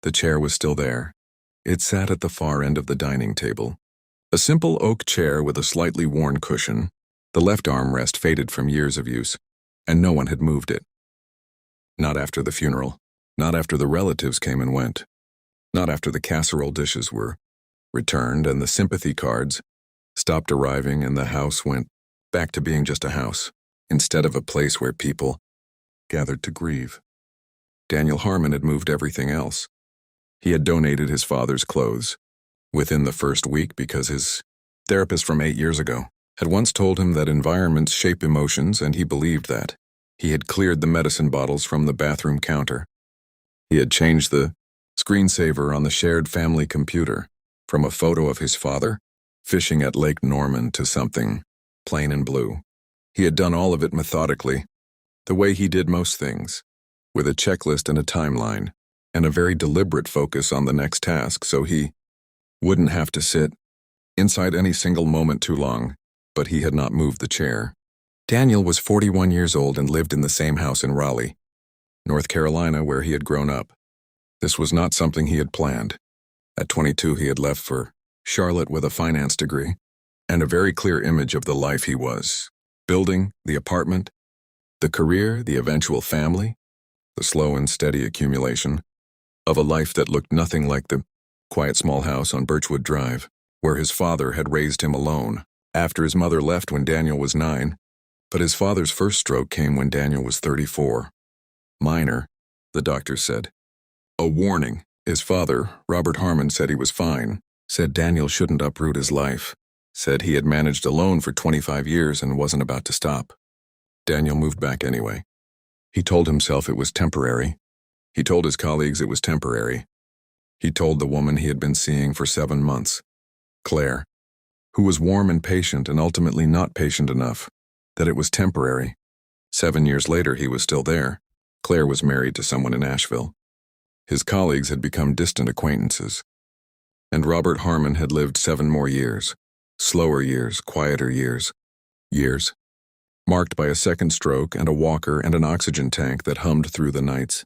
The chair was still there. It sat at the far end of the dining table. A simple oak chair with a slightly worn cushion. The left armrest faded from years of use, and no one had moved it. Not after the funeral. Not after the relatives came and went. Not after the casserole dishes were returned and the sympathy cards stopped arriving and the house went back to being just a house, instead of a place where people gathered to grieve. Daniel Harmon had moved everything else. He had donated his father's clothes within the first week because his therapist from 8 years ago had once told him that environments shape emotions, and he believed that. He had cleared the medicine bottles from the bathroom counter. He had changed the screensaver on the shared family computer from a photo of his father fishing at Lake Norman to something plain and blue. He had done all of it methodically, the way he did most things, with a checklist and a timeline, and a very deliberate focus on the next task so he wouldn't have to sit inside any single moment too long, but he had not moved the chair. Daniel was 41 years old and lived in the same house in Raleigh, North Carolina, where he had grown up. This was not something he had planned. At 22, he had left for Charlotte with a finance degree and a very clear image of the life he was building, the apartment, the career, the eventual family, the slow and steady accumulation of a life that looked nothing like the quiet small house on Birchwood Drive, where his father had raised him alone after his mother left when Daniel was 9. But his father's first stroke came when Daniel was 34. Minor, the doctor said. A warning. His father, Robert Harmon, said he was fine, said Daniel shouldn't uproot his life, said he had managed alone for 25 years and wasn't about to stop. Daniel moved back anyway. He told himself it was temporary. He told his colleagues it was temporary. He told the woman he had been seeing for 7 months, Claire, who was warm and patient and ultimately not patient enough, that it was temporary. 7 years later, he was still there. Claire was married to someone in Asheville. His colleagues had become distant acquaintances. And Robert Harmon had lived 7 more years. Slower years, quieter years. Years marked by a second stroke and a walker and an oxygen tank that hummed through the nights.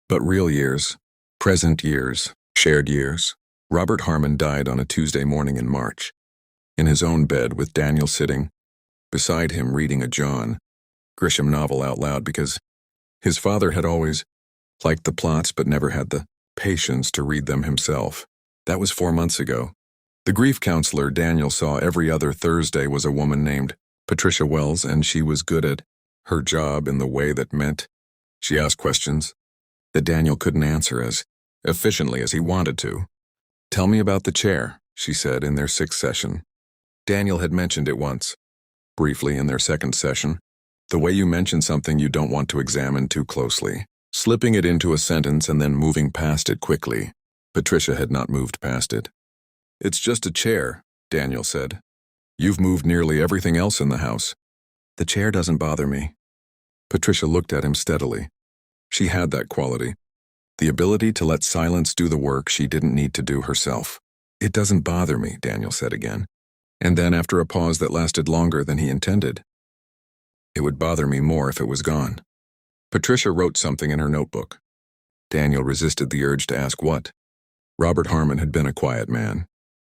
But real years, present years, shared years. Robert Harmon died on a Tuesday morning in March, in his own bed with Daniel sitting beside him reading a John Grisham novel out loud because his father had always liked the plots but never had the patience to read them himself. That was 4 months ago. The grief counselor Daniel saw every other Thursday was a woman named Patricia Wells, and she was good at her job in the way that meant she asked questions that Daniel couldn't answer as efficiently as he wanted to. "Tell me about the chair," she said in their 6th session. Daniel had mentioned it once, briefly in their 2nd session, the way you mention something you don't want to examine too closely, slipping it into a sentence and then moving past it quickly. Patricia had not moved past it. "It's just a chair," Daniel said. "You've moved nearly everything else in the house." "The chair doesn't bother me." Patricia looked at him steadily. She had that quality, the ability to let silence do the work she didn't need to do herself. "It doesn't bother me," Daniel said again. And then, after a pause that lasted longer than he intended, "It would bother me more if it was gone." Patricia wrote something in her notebook. Daniel resisted the urge to ask what. Robert Harmon had been a quiet man.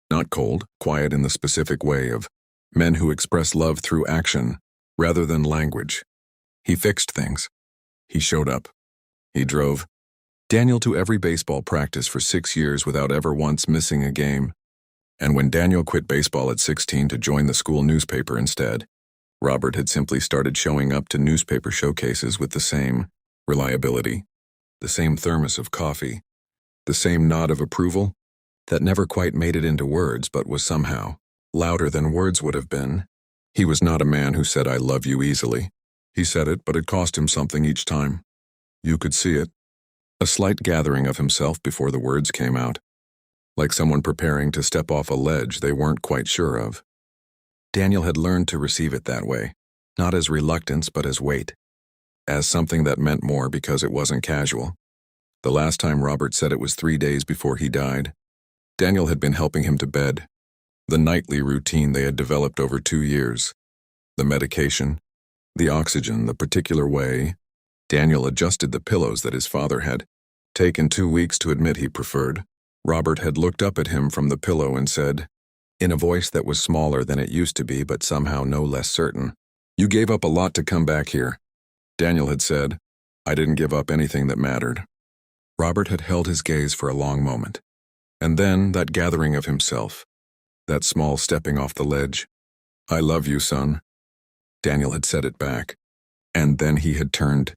Not cold, quiet in the specific way of men who express love through action rather than language. He fixed things. He showed up. He drove Daniel to every baseball practice for 6 years without ever once missing a game. And when Daniel quit baseball at 16 to join the school newspaper instead, Robert had simply started showing up to newspaper showcases with the same reliability, the same thermos of coffee, the same nod of approval that never quite made it into words but was somehow louder than words would have been. He was not a man who said "I love you" easily. He said it, but it cost him something each time. You could see it. A slight gathering of himself before the words came out, like someone preparing to step off a ledge they weren't quite sure of. Daniel had learned to receive it that way, not as reluctance but as weight, as something that meant more because it wasn't casual. The last time Robert said it was 3 days before he died. Daniel had been helping him to bed, the nightly routine they had developed over 2 years, the medication, the oxygen, the particular way Daniel adjusted the pillows that his father had taken 2 weeks to admit he preferred. Robert had looked up at him from the pillow and said, in a voice that was smaller than it used to be but somehow no less certain, "You gave up a lot to come back here." Daniel had said, "I didn't give up anything that mattered." Robert had held his gaze for a long moment. And then that gathering of himself, that small stepping off the ledge. "I love you, son." Daniel had said it back. And then he had turned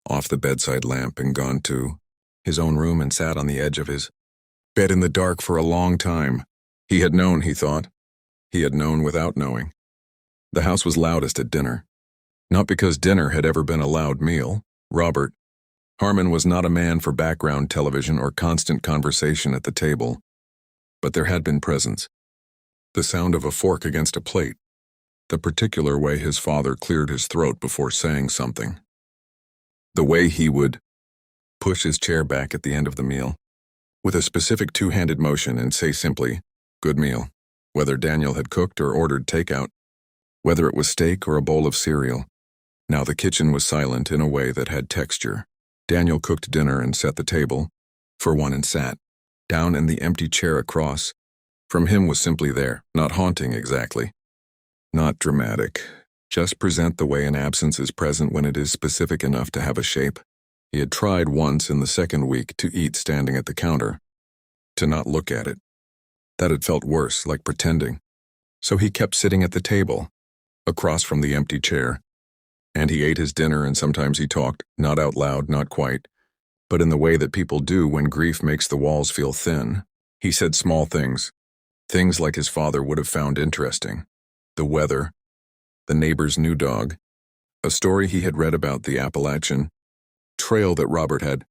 off the bedside lamp and gone to his own room and sat on the edge of his bed in the dark for a long time. He had known, he thought. He had known without knowing. The house was loudest at dinner. Not because dinner had ever been a loud meal. Robert Harmon was not a man for background television or constant conversation at the table. But there had been presence. The sound of a fork against a plate. The particular way his father cleared his throat before saying something. The way he would push his chair back at the end of the meal, with a specific two-handed motion, and say simply, "Good meal," whether Daniel had cooked or ordered takeout, whether it was steak or a bowl of cereal. Now the kitchen was silent in a way that had texture. Daniel cooked dinner and set the table, for one, and sat down in the empty chair across from him was simply there, not haunting exactly. Not dramatic, just present the way an absence is present when it is specific enough to have a shape. He had tried once in the second week to eat standing at the counter, to not look at it. That had felt worse, like pretending. So he kept sitting at the table, across from the empty chair. And he ate his dinner, and sometimes he talked, not out loud, not quite, but in the way that people do when grief makes the walls feel thin. He said small things like his father would have found interesting. The weather, the neighbor's new dog, a story he had read about the Appalachian trail that Robert had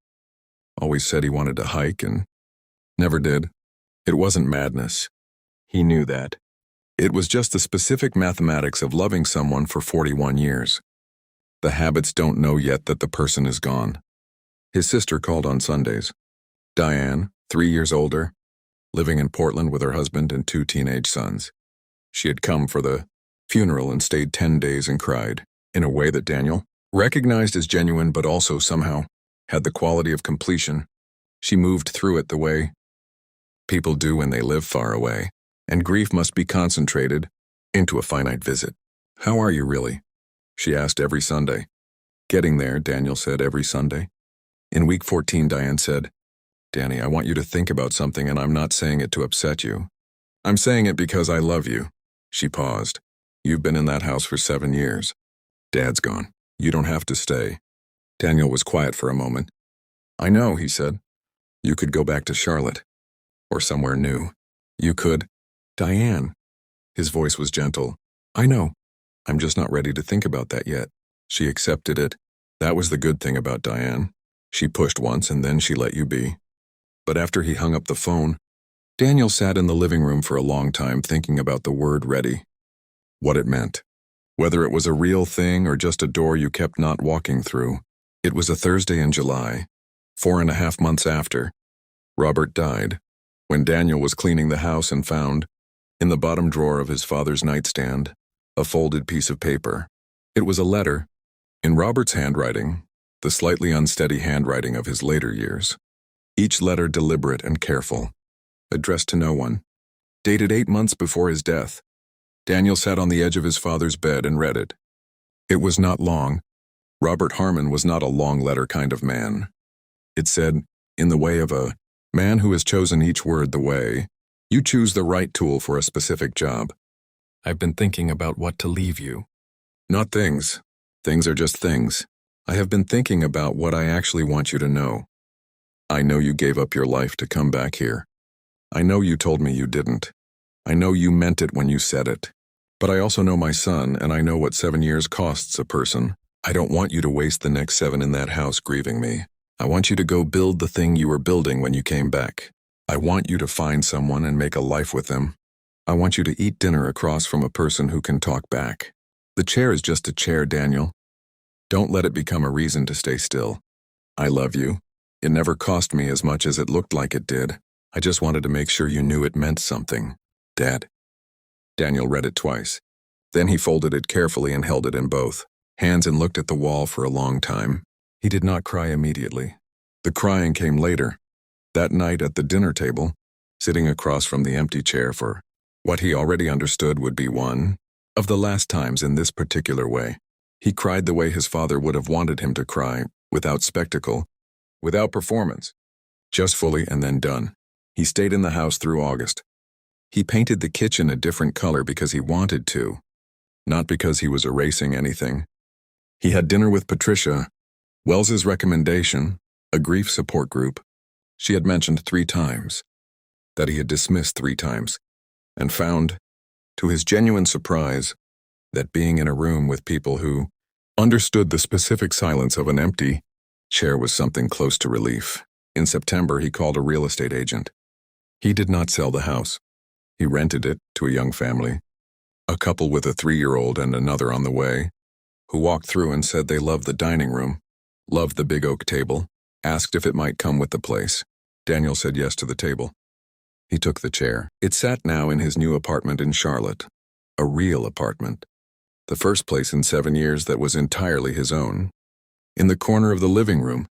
always said he wanted to hike and never did. It wasn't madness. He knew that. It was just the specific mathematics of loving someone for 41 years. The habits don't know yet that the person is gone. His sister called on Sundays. Diane, 3 years older, living in Portland with her husband and 2 teenage sons. She had come for the funeral and stayed 10 days and cried, in a way that Daniel recognized as genuine but also somehow had the quality of completion. She moved through it the way people do when they live far away, and grief must be concentrated into a finite visit. "How are you really?" she asked every Sunday. "Getting there," Daniel said every Sunday. In week 14, Diane said, "Danny, I want you to think about something, and I'm not saying it to upset you. I'm saying it because I love you." She paused. "You've been in that house for 7 years. Dad's gone. You don't have to stay." Daniel was quiet for a moment. "I know," he said. "You could go back to Charlotte. Or somewhere new. You could." "Diane." His voice was gentle. "I know. I'm just not ready to think about that yet." She accepted it. That was the good thing about Diane. She pushed once and then she let you be. But after he hung up the phone, Daniel sat in the living room for a long time thinking about the word ready. What it meant. Whether it was a real thing or just a door you kept not walking through. It was a Thursday in July, 4.5 months after Robert died, when Daniel was cleaning the house and found, in the bottom drawer of his father's nightstand, a folded piece of paper. It was a letter, in Robert's handwriting, the slightly unsteady handwriting of his later years. Each letter deliberate and careful, addressed to no one, dated 8 months before his death. Daniel sat on the edge of his father's bed and read it. It was not long. Robert Harmon was not a long letter kind of man. It said, in the way of a man who has chosen each word the way you choose the right tool for a specific job. I've been thinking about what to leave you. Not things. Things are just things. I have been thinking about what I actually want you to know. I know you gave up your life to come back here. I know you told me you didn't. I know you meant it when you said it. But I also know my son, and I know what 7 years costs a person. I don't want you to waste the next 7 in that house grieving me. I want you to go build the thing you were building when you came back. I want you to find someone and make a life with them. I want you to eat dinner across from a person who can talk back. The chair is just a chair, Daniel. Don't let it become a reason to stay still. I love you. It never cost me as much as it looked like it did. I just wanted to make sure you knew it meant something. Dad. Daniel read it twice. Then he folded it carefully and held it in both hands and looked at the wall for a long time. He did not cry immediately. The crying came later, that night at the dinner table, sitting across from the empty chair for what he already understood would be one of the last times in this particular way. He cried the way his father would have wanted him to cry, without spectacle, without performance, just fully and then done. He stayed in the house through August. He painted the kitchen a different color because he wanted to, not because he was erasing anything. He had dinner with Patricia, Wells's recommendation, a grief support group. She had mentioned 3 times, that he had dismissed 3 times, and found, to his genuine surprise, that being in a room with people who understood the specific silence of an empty chair was something close to relief. In September, he called a real estate agent. He did not sell the house. He rented it to a young family, a couple with a 3-year-old and another on the way, who walked through and said they loved the dining room, loved the big oak table, asked if it might come with the place. Daniel said yes to the table. He took the chair. It sat now in his new apartment in Charlotte, a real apartment, the first place in 7 years that was entirely his own, in the corner of the living room,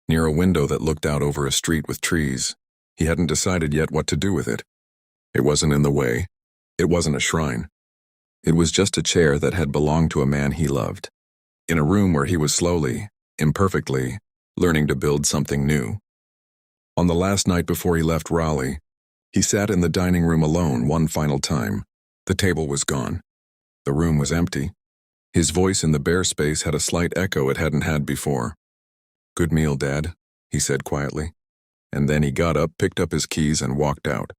near a window that looked out over a street with trees. He hadn't decided yet what to do with it. It wasn't in the way. It wasn't a shrine. It was just a chair that had belonged to a man he loved, in a room where he was slowly, imperfectly, learning to build something new. On the last night before he left Raleigh, he sat in the dining room alone one final time. The table was gone. The room was empty. His voice in the bare space had a slight echo it hadn't had before. "Good meal, Dad," he said quietly. And then he got up, picked up his keys, and walked out.